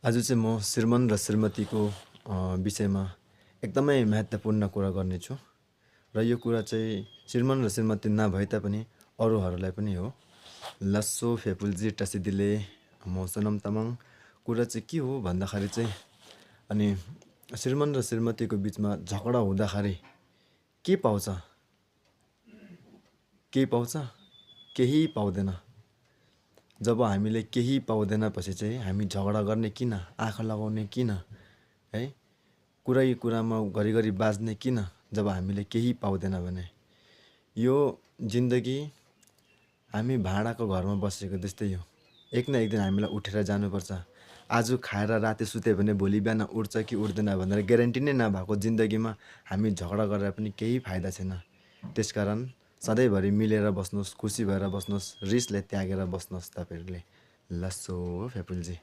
आज चाहिँ म श्रीमान र श्रीमतीको विषयमा एकदमै महत्त्वपूर्ण कुरा गर्नेछु र यो कुरा चाहिँ श्रीमान र श्रीमती नभए तापनि अरूहरूलाई पनि हो। लस्सो फेपुल्जी टसिदिले म सोनम तामाङ। कुरा चाहिँ के हो भन्दाखेरि चाहिँ अनि श्रीमान र श्रीमतीको बिचमा झगडा हुँदाखेरि के पाउँछ? केही पाउँछ? केही पाउँदैन। जब हामीले केही पाउँदैन पछि चाहिँ हामी झगडा गर्ने किन? आँखा लगाउने किन? है? कुरै कुरामा घरिघरि बाज्ने किन? जब हामीले केही पाउँदैन भने। यो जिन्दगी हामी भाडाको घरमा बसेको जस्तै हो। एक न एक दिन हामीलाई उठेर जानुपर्छ। आज खाएर राति सुत्यो भने भोलि बिहान उठ्छ कि उठ्दैन भनेर ग्यारेन्टी नै नभएको जिन्दगीमा हामी झगडा गरेर पनि केही फाइदा छैन। त्यसकारण सधैँभरि मिलेर बस्नुहोस्, खुसी भएर बस्नुहोस्, रिसलाई त्यागेर बस्नुहोस् तपाईहरुले। लस्सो फेपुल्जी।